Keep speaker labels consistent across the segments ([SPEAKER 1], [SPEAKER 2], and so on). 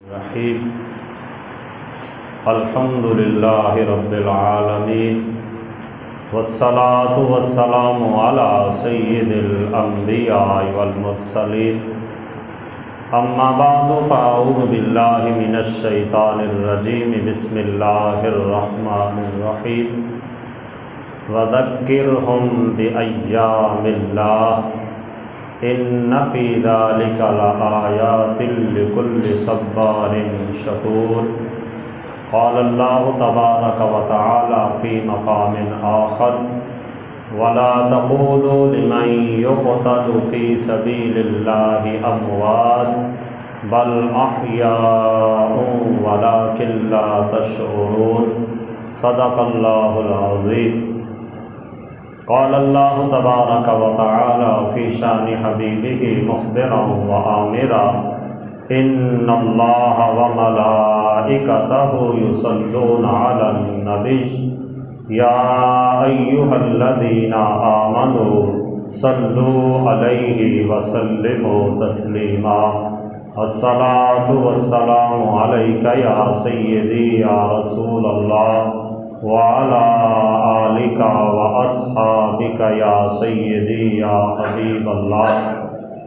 [SPEAKER 1] الرحیم الحمد للہ رب العالمین والصلاة والسلام علی سید الانبیاء والمرسلین اما بعد فاعوذ باللہ من الشیطان الرجیم بسم اللہ الرحمن الرحیم وذکرہم بایام اللہ ان فی ذلک لآیات لکل صبار شکور قال اللہ تبارک وتعالی فی مقام آخر ولا تقولوا لمن يقتل في سبيل الله اموات بل احیاء ولكن لا تشعرون صدق اللہ العظیم قال اللہ تبارک وتعالی فی شان حبیبہ مخبرا وآمرا ان اللہ وملائکتہ یصلون علی النبی یا ایہا الذین آمنوا صلوا علیہ وسلموا تسلیما الصلاۃ والسلام علیک یا سیدی یا رسول اللہ وعلى آلك وأصحابك يا سيدي يا حبيب الله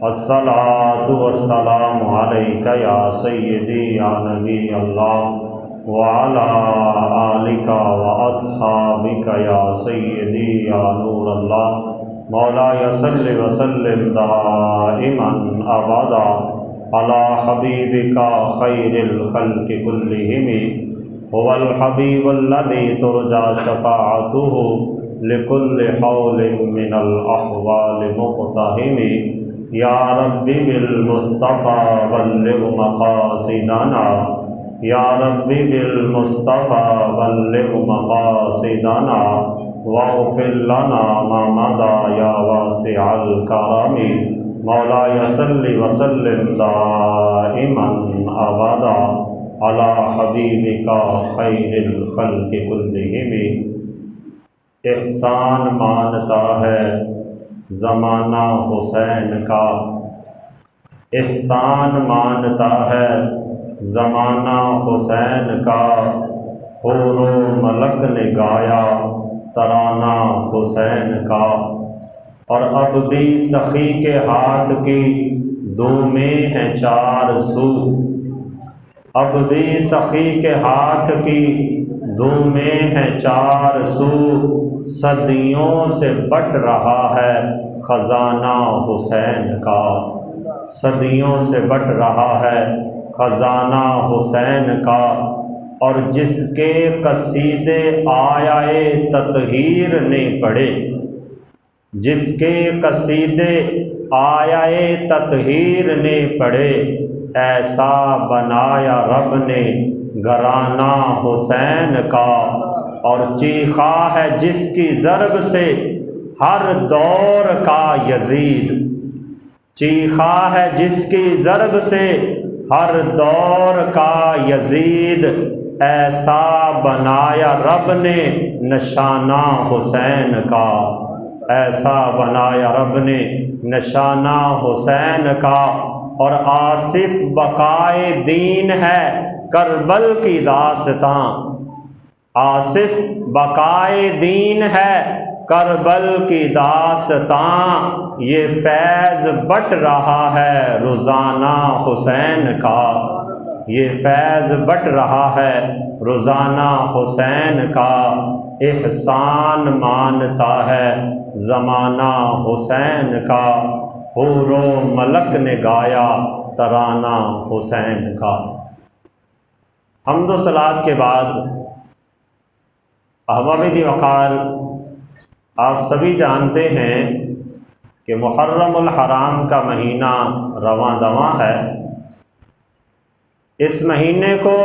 [SPEAKER 1] الصلاة والسلام عليك يا سيدي يا نبي الله وعلى آلك وأصحابك يا سيدي يا نور الله مولاي صل وسلم دائما أبدا على حبيبك خير الخلق كلهم هو الحبیب الذی ترجى شفاعته لكل حول من الاحوال مقتحم یا رب بالمصطفى بلغ مقاصدنا یا رب بالمصطفى بلغ مقاصدنا واغفر لنا ما مضى یا واسع الکرم مولاي صل وسلم دائما ابدا علی حبیبک خیر الخلق کلہم احسان مانتا ہے زمانہ حسین کا احسان مانتا ہے زمانہ حسین کا حور و ملک نے گایا ترانہ حسین کا اور اب بھی سخی کے ہاتھ کی دومیں ہیں چار سو اب بھی سخی کے ہاتھ کی دومیں ہیں چار سو صدیوں سے بٹ رہا ہے خزانہ حسین کا صدیوں سے بٹ رہا ہے خزانہ حسین کا اور جس کے قصیدے آیائے تطہیر نے پڑھے جس کے قصیدے آیائے تطہیر نے پڑھے ایسا بنایا رب نے گھرانہ حسین کا اور چیخا ہے جس کی ضرب سے ہر دور کا یزید چیخا ہے جس کی ضرب سے ہر دور کا یزید ایسا بنایا رب نے نشانہ حسین کا ایسا بنایا رب نے نشانہ حسین کا اور آصف بقائے دین ہے کربل کی داستاں آصف بقائے دین ہے کربل کی داستاں یہ فیض بٹ رہا ہے روزانہ حسین کا یہ فیض بٹ رہا ہے روزانہ حسین کا احسان مانتا ہے زمانہ حسین کا حور و ملک نے گایا ترانہ حسین کا۔ حمد و صلوات کے بعد احباب دی وقار آپ سبھی جانتے ہیں کہ محرم الحرام کا مہینہ رواں دواں ہے۔ اس مہینے کو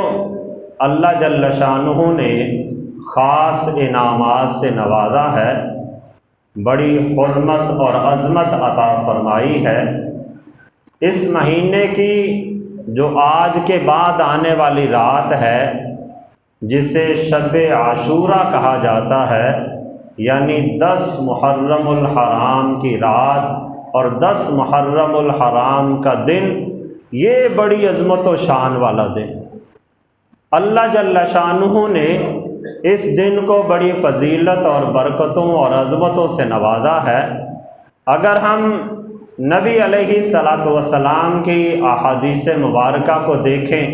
[SPEAKER 1] اللہ جل شانہ نے خاص انعامات سے نوازا ہے، بڑی حرمت اور عظمت عطا فرمائی ہے۔ اس مہینے کی جو آج کے بعد آنے والی رات ہے جسے شب عاشورہ کہا جاتا ہے، یعنی 10 محرم الحرام کی رات اور 10 محرم الحرام کا دن یہ بڑی عظمت و شان والا دن، اللہ جل شانہ نے اس دن کو بڑی فضیلت اور برکتوں اور عظمتوں سے نوازا ہے۔ اگر ہم نبی علیہ الصلاۃ والسلام کی احادیث مبارکہ کو دیکھیں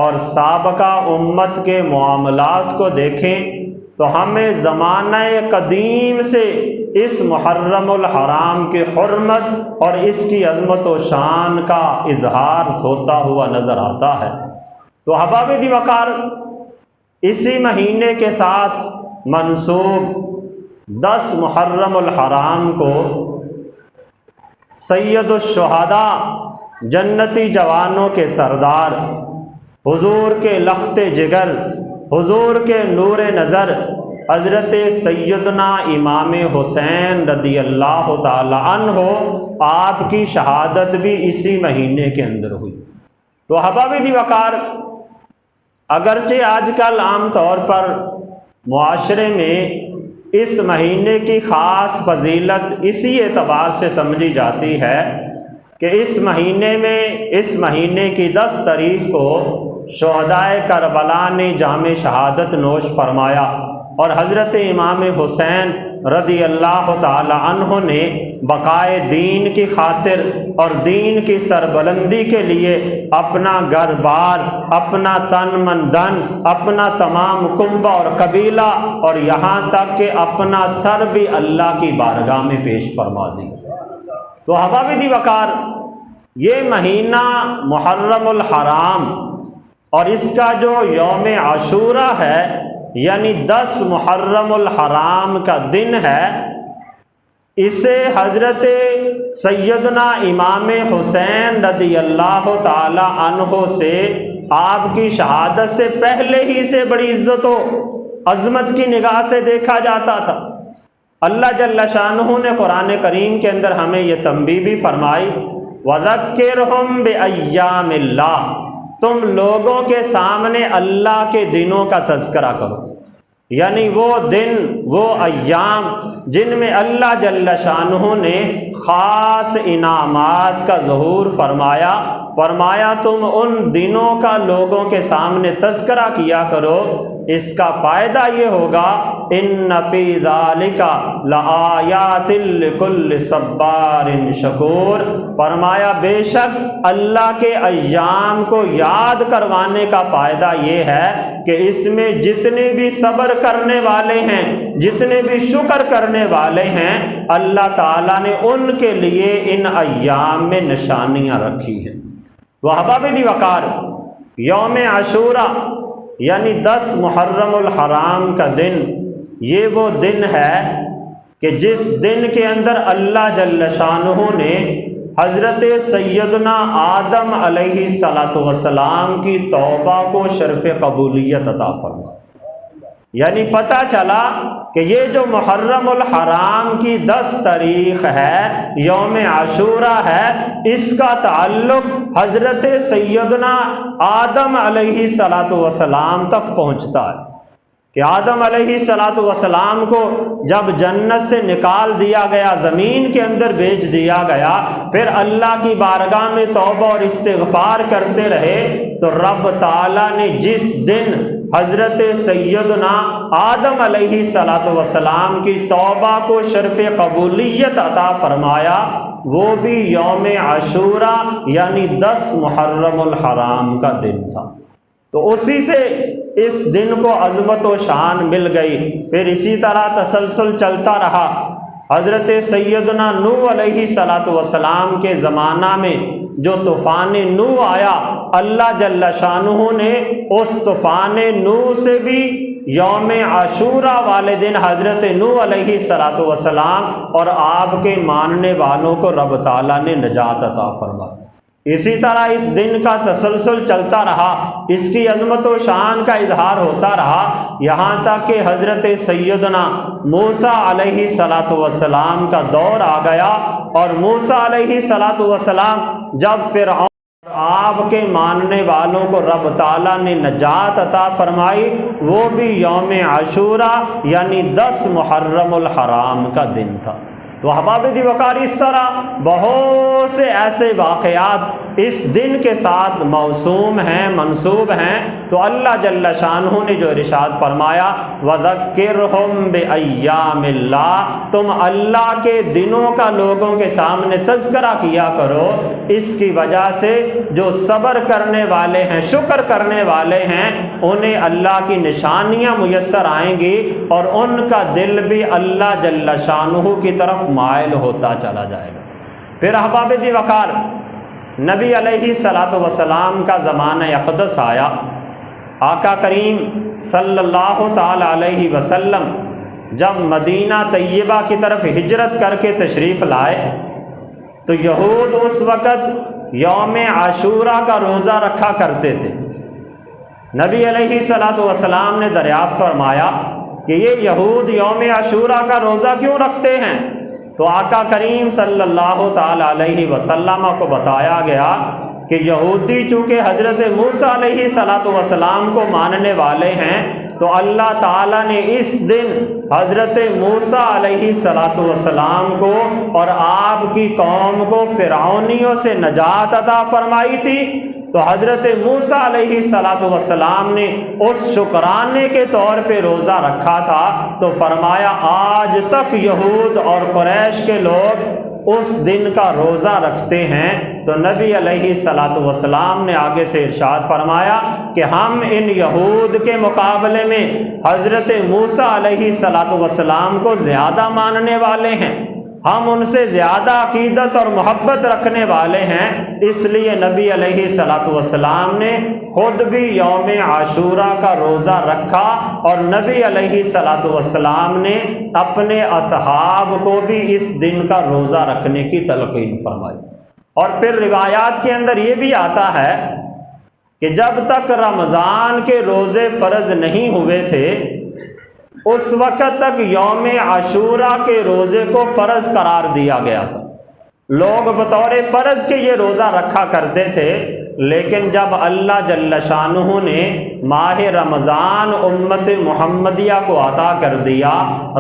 [SPEAKER 1] اور سابقہ امت کے معاملات کو دیکھیں تو ہمیں زمانہ قدیم سے اس محرم الحرام کی حرمت اور اس کی عظمت و شان کا اظہار ہوتا ہوا نظر آتا ہے۔ تو احباب دی وقار، اسی مہینے کے ساتھ منسوب 10 محرم الحرام کو سید الشہداء، جنتی جوانوں کے سردار، حضور کے لخت جگر، حضور کے نور نظر، حضرت سیدنا امام حسین رضی اللہ تعالی عنہ، آپ کی شہادت بھی اسی مہینے کے اندر ہوئی۔ تو احباب دی وقار، اگرچہ آج کل عام طور پر معاشرے میں اس مہینے کی خاص فضیلت اسی اعتبار سے سمجھی جاتی ہے کہ اس مہینے کی 10 تاریخ کو شہدائے کربلا نے جام شہادت نوش فرمایا اور حضرت امام حسین رضی اللہ تعالی عنہ نے بقائے دین کی خاطر اور دین کی سربلندی کے لیے اپنا گھر بار، اپنا تن من دن، اپنا تمام کنبہ اور قبیلہ اور یہاں تک کہ اپنا سر بھی اللہ کی بارگاہ میں پیش فرما دی۔ تو احباب دی وقار، یہ مہینہ محرم الحرام اور اس کا جو یوم عاشورہ ہے، یعنی 10 محرم الحرام کا دن ہے، اسے حضرت سیدنا امام حسین رضی اللہ تعالی عنہ سے آپ کی شہادت سے پہلے ہی سے بڑی عزت و عظمت کی نگاہ سے دیکھا جاتا تھا۔ اللہ جل شانہ نے قرآن کریم کے اندر ہمیں یہ تنبیہ بھی فرمائی، وَذَكِّرْهُمْ بِأَيَّامِ اللَّهِ، تم لوگوں کے سامنے اللہ کے دنوں کا تذکرہ کرو، یعنی وہ دن، وہ ایام جن میں اللہ جل شانہ نے خاص انعامات کا ظہور فرمایا تم ان دنوں کا لوگوں کے سامنے تذکرہ کیا کرو۔ اس کا فائدہ یہ ہوگا، ان فی ذالک لآیات لکل صبار شکور، فرمایا بے شک اللہ کے ایام کو یاد کروانے کا فائدہ یہ ہے کہ اس میں جتنے بھی صبر کرنے والے ہیں، جتنے بھی شکر کرنے والے ہیں، اللہ تعالیٰ نے ان کے لیے ان ایام میں نشانیاں رکھی ہیں۔ تو احباب دی وقار، یوم عاشورہ یعنی 10 محرم الحرام کا دن، یہ وہ دن ہے کہ جس دن کے اندر اللہ جل شانہ نے حضرت سیدنا آدم علیہ السلام کی توبہ کو شرف قبولیت عطا فرمایا۔ یعنی پتہ چلا کہ یہ جو محرم الحرام کی 10 تاریخ ہے، یوم عاشورہ ہے، اس کا تعلق حضرت سیدنا آدم علیہ السلام تک پہنچتا ہے کہ آدم علیہ السلام کو جب جنت سے نکال دیا گیا، زمین کے اندر بھیج دیا گیا، پھر اللہ کی بارگاہ میں توبہ اور استغفار کرتے رہے، تو رب تعالیٰ نے جس دن حضرت سیدنا آدم علیہ السلام کی توبہ کو شرف قبولیت عطا فرمایا، وہ بھی یوم عاشورہ یعنی 10 محرم الحرام کا دن تھا۔ تو اسی سے اس دن کو عظمت و شان مل گئی۔ پھر اسی طرح تسلسل چلتا رہا۔ حضرت سیدنا نوح علیہ السلام کے زمانہ میں جو طوفان نوح آیا، اللہ جل شانہ نے اس طوفان نوح سے بھی یوم عاشورہ والے دن حضرت نوح علیہ السلام اور آپ کے ماننے والوں کو رب تعالیٰ نے نجات عطا فرمائی۔ اسی طرح اس دن کا تسلسل چلتا رہا، اس کی عظمت و شان کا اظہار ہوتا رہا، یہاں تک کہ حضرت سیدنا موسیٰ علیہ السلام کا دور آ گیا، اور موسیٰ علیہ السلام جب فرعون آپ کے ماننے والوں کو رب تعالیٰ نے نجات عطا فرمائی، وہ بھی یوم عاشورہ یعنی 10 محرم الحرام کا دن تھا۔ تو احباب دی وقار، اس طرح بہت سے ایسے واقعات اس دن کے ساتھ موسوم ہیں، منسوب ہیں، تو اللہ جل شانہ نے جو ارشاد فرمایا وَذَكِّرْهُمْ بِأَيَّامِ اللَّهِ، تم اللہ کے دنوں کا لوگوں کے سامنے تذکرہ کیا کرو، اس کی وجہ سے جو صبر کرنے والے ہیں، شکر کرنے والے ہیں، انہیں اللہ کی نشانیاں میسر آئیں گی اور ان کا دل بھی اللہ جل شانہ کی طرف مائل ہوتا چلا جائے گا۔ پھر احباب دی وقار، نبی علیہ السلام کا زمانہ اقدس آیا، آقا کریم صلی اللہ تعالی علیہ وسلم جب مدینہ طیبہ کی طرف ہجرت کر کے تشریف لائے تو یہود اس وقت یوم عاشورہ کا روزہ رکھا کرتے تھے۔ نبی علیہ السلام نے دریافت فرمایا کہ یہ یہود یوم عاشورہ کا روزہ کیوں رکھتے ہیں؟ تو آقا کریم صلی اللہ تعالی علیہ وسلم کو بتایا گیا کہ یہودی چونکہ حضرت موسیٰ علیہ السلام کو ماننے والے ہیں، تو اللہ تعالیٰ نے اس دن حضرت موسیٰ علیہ السلام کو اور آپ کی قوم کو فرعونیوں سے نجات عطا فرمائی تھی، تو حضرت موسیٰ علیہ السلام نے اس شکرانے کے طور پہ روزہ رکھا تھا، تو فرمایا آج تک یہود اور قریش کے لوگ اس دن کا روزہ رکھتے ہیں۔ تو نبی علیہ السلام نے آگے سے ارشاد فرمایا کہ ہم ان یہود کے مقابلے میں حضرت موسیٰ علیہ السلام کو زیادہ ماننے والے ہیں، ہم ان سے زیادہ عقیدت اور محبت رکھنے والے ہیں، اس لیے نبی علیہ السلام نے خود بھی یوم عاشورہ کا روزہ رکھا اور نبی علیہ السلام نے اپنے اصحاب کو بھی اس دن کا روزہ رکھنے کی تلقین فرمائی۔ اور پھر روایات کے اندر یہ بھی آتا ہے کہ جب تک رمضان کے روزے فرض نہیں ہوئے تھے اس وقت تک یوم عاشورہ کے روزے کو فرض قرار دیا گیا تھا، لوگ بطور فرض کے یہ روزہ رکھا کرتے تھے، لیکن جب اللہ جل شانہ نے ماہ رمضان امت محمدیہ کو عطا کر دیا،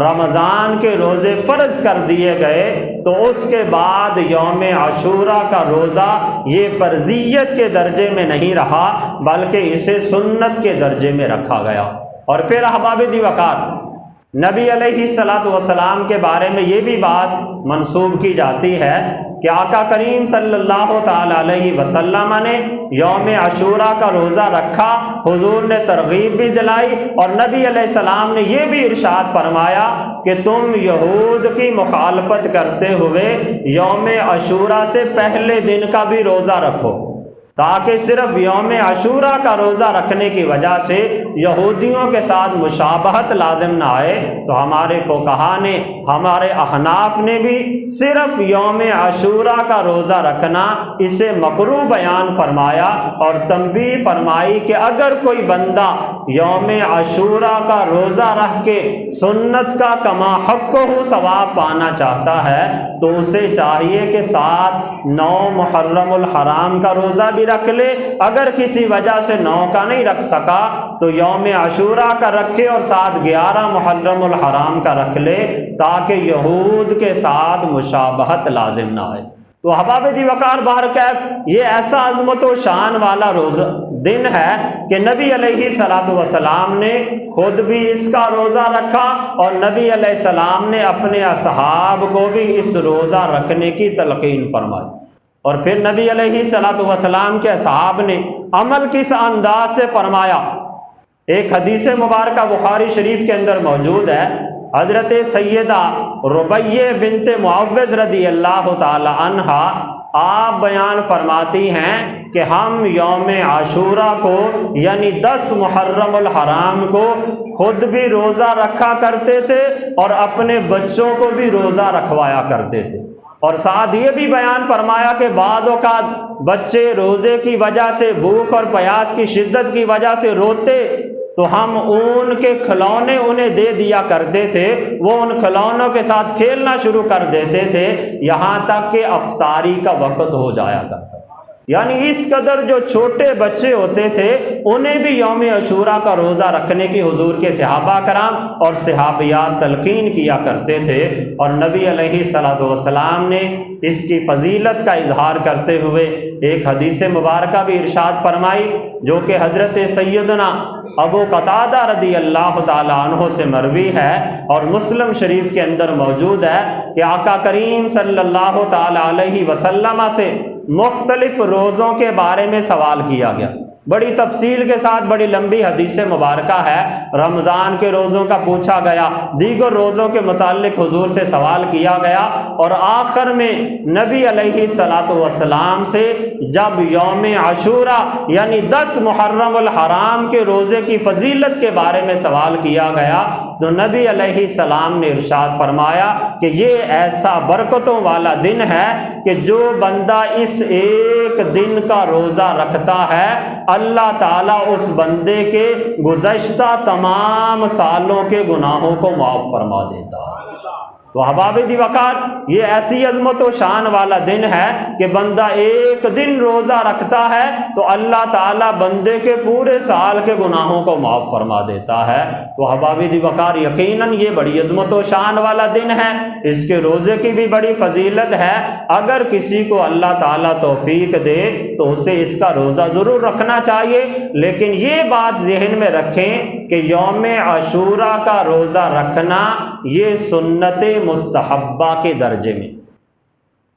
[SPEAKER 1] رمضان کے روزے فرض کر دیے گئے، تو اس کے بعد یوم عاشورہ کا روزہ یہ فرضیت کے درجے میں نہیں رہا بلکہ اسے سنت کے درجے میں رکھا گیا۔ اور پھر احباب دی وقار، نبی علیہ السلام کے بارے میں یہ بھی بات منسوب کی جاتی ہے کہ آقا کریم صلی اللہ تعالی علیہ وسلم نے یوم عاشورہ کا روزہ رکھا، حضور نے ترغیب بھی دلائی اور نبی علیہ السلام نے یہ بھی ارشاد فرمایا کہ تم یہود کی مخالفت کرتے ہوئے یوم عاشورہ سے پہلے دن کا بھی روزہ رکھو، تاکہ صرف یوم عاشورہ کا روزہ رکھنے کی وجہ سے یہودیوں کے ساتھ مشابہت لازم نہ آئے۔ تو ہمارے فقہا نے، ہمارے احناف نے بھی صرف یوم عاشورہ کا روزہ رکھنا اسے مکروہ بیان فرمایا اور تنبیہ فرمائی کہ اگر کوئی بندہ یوم عاشورہ کا روزہ رکھ کے سنت کا کما حق ہو ثواب پانا چاہتا ہے تو اسے چاہیے کہ 9 محرم الحرام کا روزہ بھی رکھ لے، اگر کسی وجہ سے 9 کا نہیں رکھ سکا تو یوم عاشورہ کا رکھے اور 11 محرم الحرام کا رکھ لے، تاکہ یہود کے ساتھ مشابہت لازم نہ آئے۔ تو احباب دی وقار بہرکیف یہ ایسا عظمت و شان والا روزہ دن ہے کہ نبی علیہ السلام نے خود بھی اس کا روزہ رکھا اور نبی علیہ السلام نے اپنے اصحاب کو بھی اس روزہ رکھنے کی تلقین فرمائی۔ اور پھر نبی علیہ السلام کے اصحاب نے عمل کس انداز سے فرمایا، ایک حدیث مبارکہ بخاری شریف کے اندر موجود ہے، حضرت سیدہ ربیہ بنت معوذ رضی اللہ تعالی عنہا آپ بیان فرماتی ہیں کہ ہم یوم عاشورہ کو یعنی 10 محرم الحرام کو خود بھی روزہ رکھا کرتے تھے اور اپنے بچوں کو بھی روزہ رکھوایا کرتے تھے، اور ساتھ یہ بھی بیان فرمایا کہ بعض اوقات بچے روزے کی وجہ سے، بھوک اور پیاس کی شدت کی وجہ سے روتے تو ہم اون کے کھلونے انہیں دے دیا کرتے تھے، وہ ان کھلونوں کے ساتھ کھیلنا شروع کر دیتے تھے یہاں تک کہ افطاری کا وقت ہو جایا کرتا۔ یعنی اس قدر جو چھوٹے بچے ہوتے تھے انہیں بھی یوم عاشوراء کا روزہ رکھنے کی حضور کے صحابہ کرام اور صحابیات تلقین کیا کرتے تھے، اور نبی علیہ الصلوۃ والسلام نے اس کی فضیلت کا اظہار کرتے ہوئے ایک حدیث مبارکہ بھی ارشاد فرمائی، جو کہ حضرت سیدنا ابو قتادہ رضی اللہ تعالیٰ عنہ سے مروی ہے اور مسلم شریف کے اندر موجود ہے کہ آقا کریم صلی اللہ تعالیٰ علیہ وسلم سے مختلف روزوں کے بارے میں سوال کیا گیا، بڑی تفصیل کے ساتھ، بڑی لمبی حدیث مبارکہ ہے۔ رمضان کے روزوں کا پوچھا گیا، دیگر روزوں کے متعلق حضور سے سوال کیا گیا، اور آخر میں نبی علیہ الصلوۃ والسلام سے جب یوم عاشوراء یعنی 10 محرم الحرام کے روزے کی فضیلت کے بارے میں سوال کیا گیا تو نبی علیہ السلام نے ارشاد فرمایا کہ یہ ایسا برکتوں والا دن ہے کہ جو بندہ اس ایک دن کا روزہ رکھتا ہے اللہ تعالیٰ اس بندے کے گزشتہ تمام سالوں کے گناہوں کو معاف فرما دیتا ہے۔ تو احباب دی وقار، یہ ایسی عظمت و شان والا دن ہے کہ بندہ ایک دن روزہ رکھتا ہے تو اللہ تعالیٰ بندے کے پورے سال کے گناہوں کو معاف فرما دیتا ہے۔ تو احباب دی وقار، یقیناً یہ بڑی عظمت و شان والا دن ہے، اس کے روزے کی بھی بڑی فضیلت ہے۔ اگر کسی کو اللہ تعالیٰ توفیق دے تو اسے اس کا روزہ ضرور رکھنا چاہیے، لیکن یہ بات ذہن میں رکھیں کہ یوم عاشوراء کا روزہ رکھنا یہ سنت مستحبہ کے درجے میں،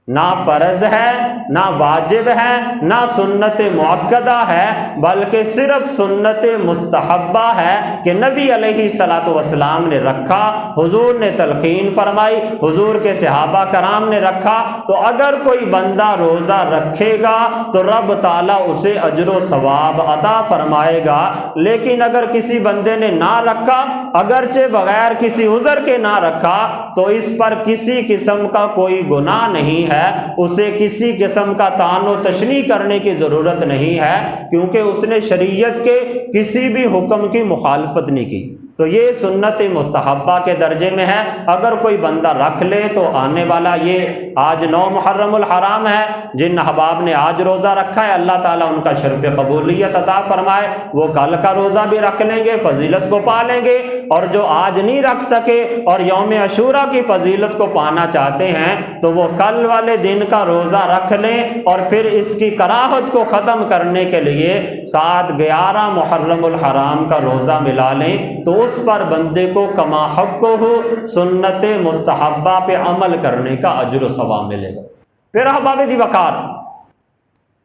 [SPEAKER 1] نہ فرض ہے، نہ واجب ہے، نہ سنت مؤکدہ ہے، بلکہ صرف سنت مستحبہ ہے کہ نبی علیہ الصلوۃ والسلام نے رکھا، حضور نے تلقین فرمائی، حضور کے صحابہ کرام نے رکھا۔ تو اگر کوئی بندہ روزہ رکھے گا تو رب تعالیٰ اسے اجر و ثواب عطا فرمائے گا، لیکن اگر کسی بندے نے نہ رکھا، اگرچہ بغیر کسی عذر کے نہ رکھا، تو اس پر کسی قسم کا کوئی گناہ نہیں ہے، اسے کسی قسم کا طعن و تشنیع کرنے کی ضرورت نہیں ہے، کیونکہ اس نے شریعت کے کسی بھی حکم کی مخالفت نہیں کی۔ تو یہ سنت مستحبہ کے درجے میں ہے۔ اگر کوئی بندہ رکھ لے تو آنے والا یہ آج 9 محرم الحرام ہے، جن احباب نے آج روزہ رکھا ہے اللہ تعالیٰ ان کا شرف قبولیت عطا فرمائے، وہ کل کا روزہ بھی رکھ لیں گے، فضیلت کو پا لیں گے، اور جو آج نہیں رکھ سکے اور یوم عاشوراء کی فضیلت کو پانا چاہتے ہیں تو وہ کل والے دن کا روزہ رکھ لیں، اور پھر اس کی کراہت کو ختم کرنے کے لیے 7 11 محرم الحرام کا روزہ ملا لیں، تو اس پر بندے کو کما حق ہو سنت مستحبہ پہ عمل کرنے کا اجر و ثواب ملے گا۔ پھر احباب دی وقار،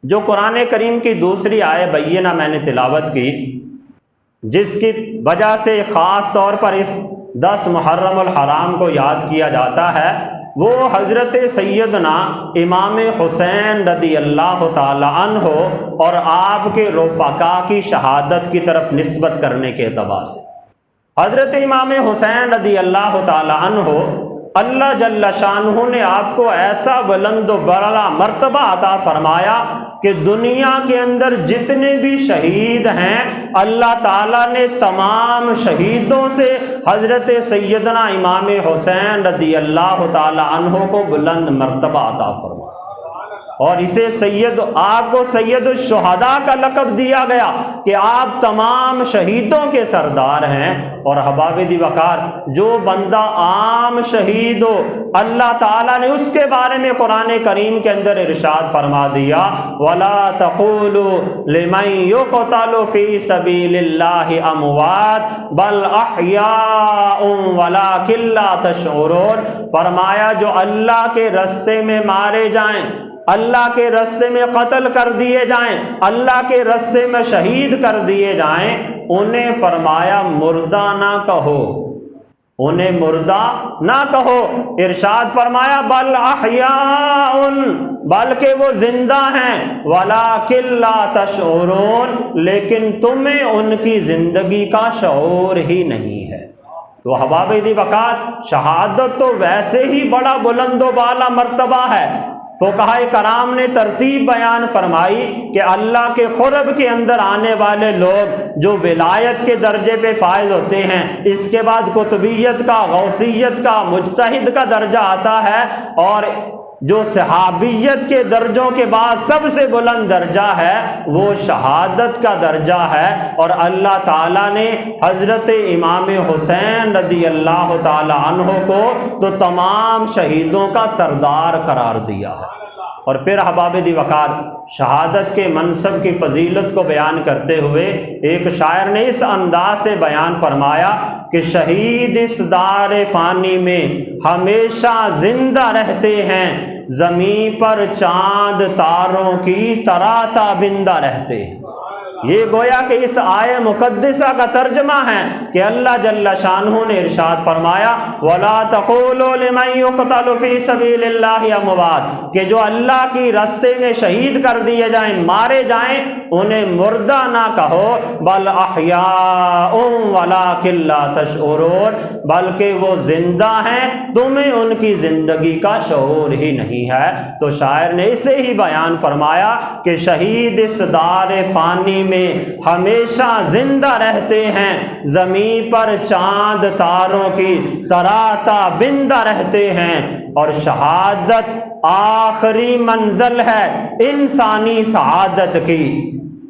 [SPEAKER 1] جو قرآن کریم کی دوسری آیت بینہ میں نے تلاوت کی، جس کی وجہ سے خاص طور پر اس 10 محرم الحرام کو یاد کیا جاتا ہے، وہ حضرت سیدنا امام حسین رضی اللہ تعالی عنہ اور آپ کے رفقا کی شہادت کی طرف نسبت کرنے کے اعتبار سے۔ حضرت امام حسین رضی اللہ تعالی عنہ، اللہ جل شانہ نے آپ کو ایسا بلند و بڑا مرتبہ عطا فرمایا کہ دنیا کے اندر جتنے بھی شہید ہیں اللہ تعالیٰ نے تمام شہیدوں سے حضرت سیدنا امام حسین رضی اللہ تعالی عنہ کو بلند مرتبہ عطا فرمایا، اور اسے آپ کو سید الشہداء کا لقب دیا گیا کہ آپ تمام شہیدوں کے سردار ہیں۔ اور احباب دی وقار، جو بندہ عام شہید ہو اللہ تعالیٰ نے اس کے بارے میں قرآن کریم کے اندر ارشاد فرما دیا، وَلَا تَقُولُوا لِمَن يُقْتَلُ فِي سَبِيلِ اللَّهِ أَمْوَاتٌ بَلْ أَحْيَاءٌ وَلَٰكِن لَّا تَشْعُرُونَ۔ فرمایا جو اللہ کے رستے میں مارے جائیں، اللہ کے رستے میں قتل کر دیے جائیں، اللہ کے رستے میں شہید کر دیے جائیں، انہیں فرمایا مردہ نہ کہو، انہیں مردہ نہ کہو، ارشاد فرمایا بل احیاء، بلکہ وہ زندہ ہیں، ولیکن لا تشعرون، لیکن تمہیں ان کی زندگی کا شعور ہی نہیں ہے۔ تو احباب دی وقار، شہادت تو ویسے ہی بڑا بلند و بالا مرتبہ ہے۔ فقہاء کرام نے ترتیب بیان فرمائی کہ اللہ کے قرب کے اندر آنے والے لوگ جو ولایت کے درجے پہ فائز ہوتے ہیں، اس کے بعد قطبیت کا، غوثیت کا، مجتہد کا درجہ آتا ہے، اور جو صحابیت کے درجوں کے بعد سب سے بلند درجہ ہے وہ شہادت کا درجہ ہے، اور اللہ تعالیٰ نے حضرت امام حسین رضی اللہ تعالی عنہ کو تو تمام شہیدوں کا سردار قرار دیا ہے۔ اور پھر احباب دی وقار شہادت کے منصب کی فضیلت کو بیان کرتے ہوئے ایک شاعر نے اس انداز سے بیان فرمایا کہ شہید اس دار فانی میں ہمیشہ زندہ رہتے ہیں، زمین پر چاند تاروں کی طرح تابندہ رہتے ہیں۔ یہ گویا کہ اس آیہ مقدسہ کا ترجمہ ہے کہ اللہ جل شانہ نے ارشاد فرمایا وَلَا تَقُولُوا لِمَنْ يُقْتَلُ فِي سَبِيلِ اللَّهِ أَمْوَاتٌ، کہ جو اللہ کی راستے میں شہید کر دیے جائیں، مارے جائیں، انہیں مردہ نہ کہو، بل احیاء وَلَٰكِن لَّا تَشْعُرُونَ، بلکہ وہ زندہ ہیں، تمہیں ان کی زندگی کا شعور ہی نہیں ہے۔ تو شاعر نے اسے ہی بیان فرمایا کہ شہید اس دار فانی میں ہمیشہ زندہ رہتے ہیں، زمین پر چاند تاروں کی طرح تابندہ رہتے ہیں، اور شہادت آخری منزل ہے انسانی سعادت کی۔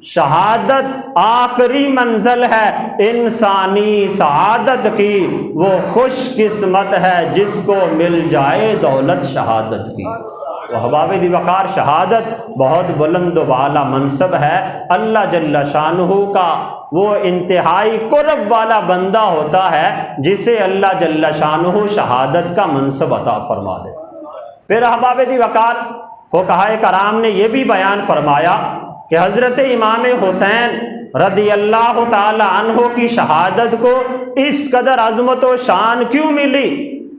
[SPEAKER 1] شہادت آخری منزل ہے انسانی سعادت کی، وہ خوش قسمت ہے جس کو مل جائے دولت شہادت کی۔ احباب دی وقار شہادت بہت بلند و بالا منصب ہے۔ اللہ جل شانہ کا وہ انتہائی قرب والا بندہ ہوتا ہے جسے اللہ جل شانہ شہادت کا منصب عطا فرما دے۔ پھر احباب دی وقار فقہائے کرام نے یہ بھی بیان فرمایا کہ حضرت امام حسین رضی اللہ تعالی عنہ کی شہادت کو اس قدر عظمت و شان کیوں ملی،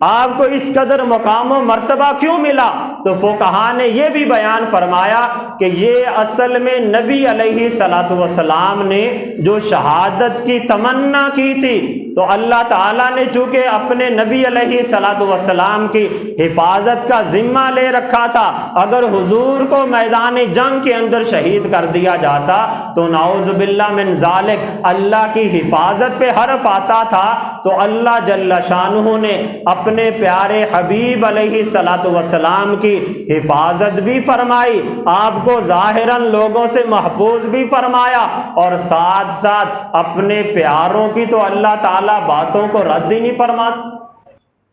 [SPEAKER 1] آپ کو اس قدر مقام و مرتبہ کیوں ملا؟ تو فقہا نے یہ بھی بیان فرمایا کہ یہ اصل میں نبی علیہ الصلوۃ والسلام نے جو شہادت کی تمنا کی تھی، تو اللہ تعالیٰ نے چونکہ اپنے نبی علیہ الصلوۃ والسلام کی حفاظت کا ذمہ لے رکھا تھا، اگر حضور کو میدان جنگ کے اندر شہید کر دیا جاتا تو نعوذ باللہ من ذالک اللہ کی حفاظت پہ حرف آتا تھا، تو اللہ جل شانہ نے اپنے پیارے حبیب علیہ الصلوۃ والسلام کی حفاظت بھی فرمائی، آپ کو ظاہراً لوگوں سے محفوظ بھی فرمایا، اور ساتھ ساتھ اپنے پیاروں کی تو اللہ تعالیٰ باتوں کو رد ہی نہیں فرماتا۔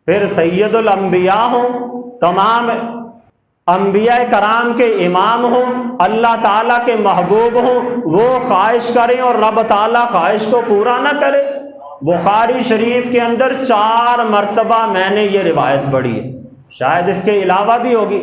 [SPEAKER 1] پھر سید الانبیاء ہوں، تمام انبیاء کرام کے امام ہوں، اللہ تعالیٰ کے محبوب ہوں، وہ خواہش کریں اور رب تعالیٰ خواہش کو پورا نہ کرے۔ بخاری شریف کے اندر 4 مرتبہ میں نے یہ روایت پڑھی ہے، شاید اس کے علاوہ بھی ہوگی،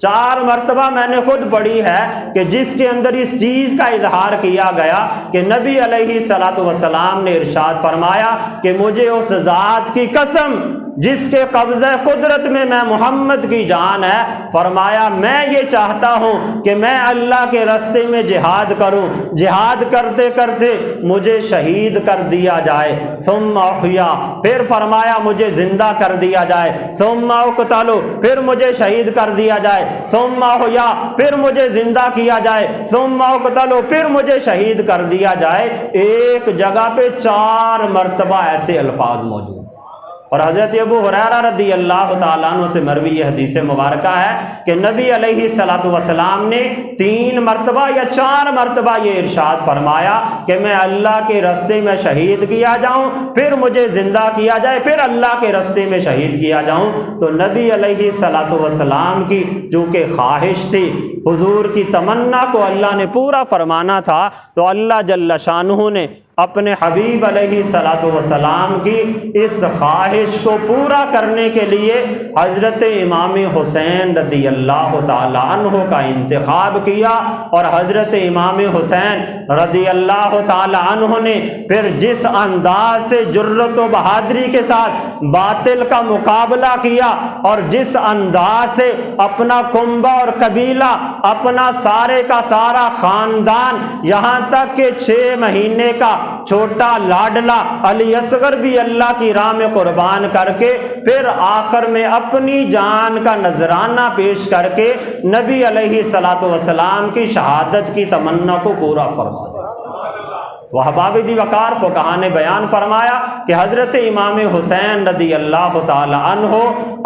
[SPEAKER 1] 4 مرتبہ میں نے خود پڑھی ہے کہ جس کے اندر اس چیز کا اظہار کیا گیا کہ نبی علیہ الصلوۃ والسلام نے ارشاد فرمایا کہ مجھے اس ذات کی قسم جس کے قبضہ قدرت میں محمد کی جان ہے، فرمایا میں یہ چاہتا ہوں کہ میں اللہ کے راستے میں جہاد کروں، جہاد کرتے کرتے مجھے شہید کر دیا جائے، ثم احیا، پھر فرمایا مجھے زندہ کر دیا جائے، ثم اقتل، پھر مجھے شہید کر دیا جائے، ثم احیا، پھر مجھے زندہ کیا جائے، ثم اقتل، پھر مجھے شہید کر دیا جائے۔ ایک جگہ پہ 4 مرتبہ ایسے الفاظ موجود۔ اور حضرت ابو ہریرہ رضی اللہ تعالیٰ عنہ سے مروی یہ حدیث مبارکہ ہے کہ نبی علیہ الصلوۃ والسلام نے 3 مرتبہ یا 4 مرتبہ یہ ارشاد فرمایا کہ میں اللہ کے راستے میں شہید کیا جاؤں، پھر مجھے زندہ کیا جائے، پھر اللہ کے راستے میں شہید کیا جاؤں۔ تو نبی علیہ الصلوۃ والسلام کی جو کہ خواہش تھی، حضور کی تمنا کو اللہ نے پورا فرمانا تھا، تو اللہ جل شانہ نے اپنے حبیب علیہ الصلوۃ والسلام کی اس خواہش کو پورا کرنے کے لیے حضرت امام حسین رضی اللہ تعالی عنہ کا انتخاب کیا، اور حضرت امام حسین رضی اللہ تعالی عنہ نے پھر جس انداز سے جرت و بہادری کے ساتھ باطل کا مقابلہ کیا، اور جس انداز سے اپنا کنبہ اور قبیلہ، اپنا سارے کا سارا خاندان، یہاں تک کہ 6 مہینے کا چھوٹا لاڈلا علی اصغر بھی اللہ کی راہ میں قربان کر کے پھر آخر میں اپنی جان کا نذرانہ پیش کر کے نبی علیہ الصلوۃ والسلام کی شہادت کی تمنا کو پورا فرما دیا۔ وہ احباب دی وقار فقہا نے بیان فرمایا کہ حضرت امام حسین رضی اللہ تعالی عنہ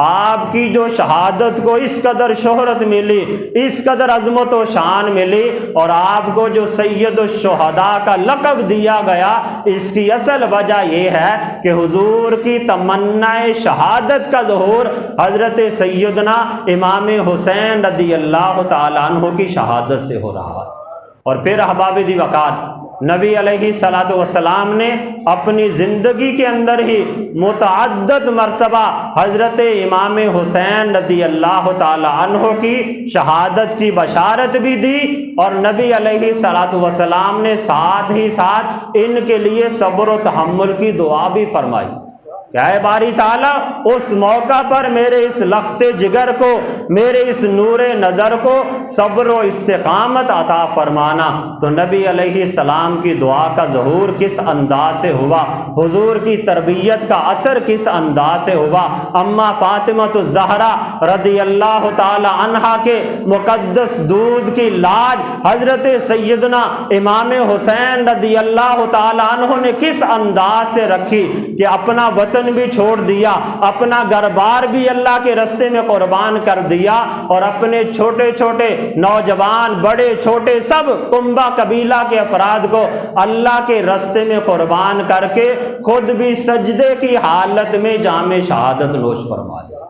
[SPEAKER 1] آپ کی جو شہادت کو اس قدر شہرت ملی، اس قدر عظمت و شان ملی، اور آپ کو جو سید الشہداء کا لقب دیا گیا، اس کی اصل وجہ یہ ہے کہ حضور کی تمنا شہادت کا ظہور حضرت سیدنا امام حسین رضی اللہ تعالی عنہ کی شہادت سے ہو رہا ہے۔ اور پھر احباب دی وقار نبی علیہ الصلوۃ والسلام نے اپنی زندگی کے اندر ہی متعدد مرتبہ حضرت امام حسین رضی اللہ تعالی عنہ کی شہادت کی بشارت بھی دی، اور نبی علیہ الصلوۃ والسلام نے ساتھ ہی ساتھ ان کے لیے صبر و تحمل کی دعا بھی فرمائی کہ اے باری تعالیٰ اس موقع پر میرے اس لخت جگر کو، میرے اس نور نظر کو صبر و استقامت عطا فرمانا۔ تو نبی علیہ السلام کی دعا کا ظہور کس انداز سے ہوا، حضور کی تربیت کا اثر کس انداز سے ہوا۔ اما فاطمۃ الزہرا رضی اللہ تعالی عنہا کے مقدس دودھ کی لاج حضرت سیدنا امام حسین رضی اللہ تعالی عنہ نے کس انداز سے رکھی کہ اپنا وطن بھی چھوڑ دیا، اپنا گھر بار بھی اللہ کے راستے میں قربان کر دیا، اور اپنے چھوٹے چھوٹے نوجوان بڑے چھوٹے سب کنبہ قبیلہ کے افراد کو اللہ کے راستے میں قربان کر کے خود بھی سجدے کی حالت میں جام شہادت نوش فرما دیا۔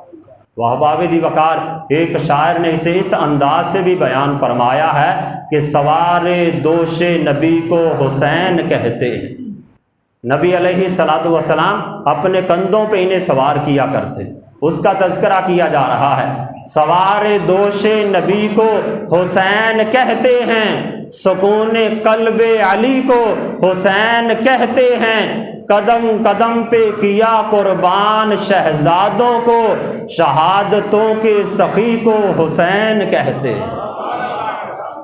[SPEAKER 1] وہ احباب دی وقار ایک شاعر نے اسے اس انداز سے بھی بیان فرمایا ہے کہ سوار دوش نبی کو حسین کہتے ہیں۔ نبی علیہ الصلوۃ والسلام اپنے کندھوں پہ انہیں سوار کیا کرتے، اس کا تذکرہ کیا جا رہا ہے۔ سوار دوش نبی کو حسین کہتے ہیں، سکون قلب علی کو حسین کہتے ہیں، قدم قدم پہ کیا قربان شہزادوں کو، شہادتوں کے سخی کو حسین کہتے ہیں۔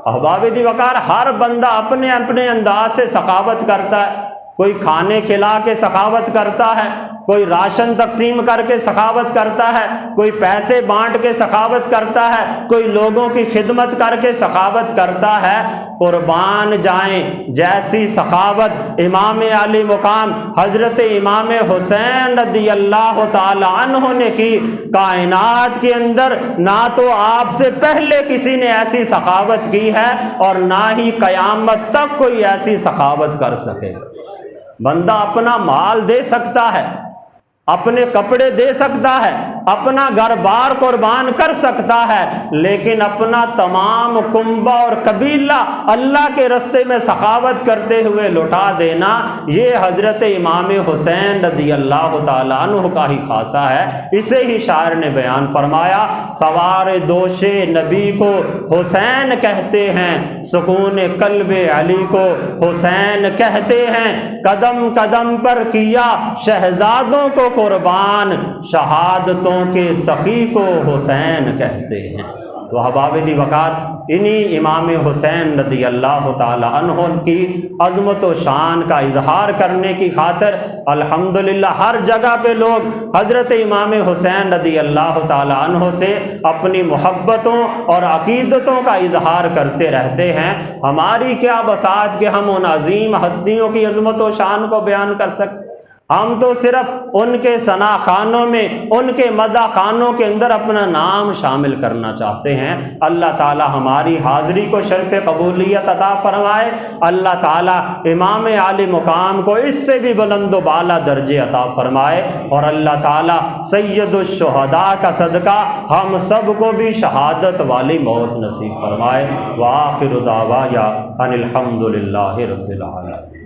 [SPEAKER 1] احباب دی وقار ہر بندہ اپنے اپنے انداز سے سخاوت کرتا ہے، کوئی کھانے کھلا کے سخاوت کرتا ہے، کوئی راشن تقسیم کر کے سخاوت کرتا ہے، کوئی پیسے بانٹ کے سخاوت کرتا ہے، کوئی لوگوں کی خدمت کر کے سخاوت کرتا ہے۔ قربان جائیں جیسی سخاوت امام علی مقام حضرت امام حسین رضی اللہ تعالی عنہ نے کی، کائنات کے اندر نہ تو آپ سے پہلے کسی نے ایسی سخاوت کی ہے، اور نہ ہی قیامت تک کوئی ایسی سخاوت کر سکے۔ بندہ اپنا مال دے سکتا ہے، اپنے کپڑے دے سکتا ہے، اپنا گھر بار قربان کر سکتا ہے، لیکن اپنا تمام کنبہ اور قبیلہ اللہ کے راستے میں سخاوت کرتے ہوئے لوٹا دینا، یہ حضرت امام حسین رضی اللہ تعالی عنہ کا ہی خاصہ ہے۔ اسے ہی شاعر نے بیان فرمایا، سوار دوش نبی کو حسین کہتے ہیں، سکون قلب علی کو حسین کہتے ہیں، قدم قدم پر کیا شہزادوں کو قربان، شہادتوں کے سخی کو حسین کہتے ہیں۔ تو احباب دی وقار انہی امام حسین رضی اللہ تعالی عنہ کی عظمت و شان کا اظہار کرنے کی خاطر الحمدللہ ہر جگہ پہ لوگ حضرت امام حسین رضی اللہ تعالی عنہ سے اپنی محبتوں اور عقیدتوں کا اظہار کرتے رہتے ہیں۔ ہماری کیا بساط کہ ہم ان عظیم ہستیوں کی عظمت و شان کو بیان کر سکیں، ہم تو صرف ان کے ثنا خانوں میں، ان کے مدح خانوں کے اندر اپنا نام شامل کرنا چاہتے ہیں۔ اللہ تعالی ہماری حاضری کو شرف قبولیت عطا فرمائے، اللہ تعالی امام عالی مقام کو اس سے بھی بلند و بالا درجے عطا فرمائے، اور اللہ تعالی سید الشہداء کا صدقہ ہم سب کو بھی شہادت والی موت نصیب فرمائے۔ وآخر دعوایا ان الحمد للہ رب العالمین۔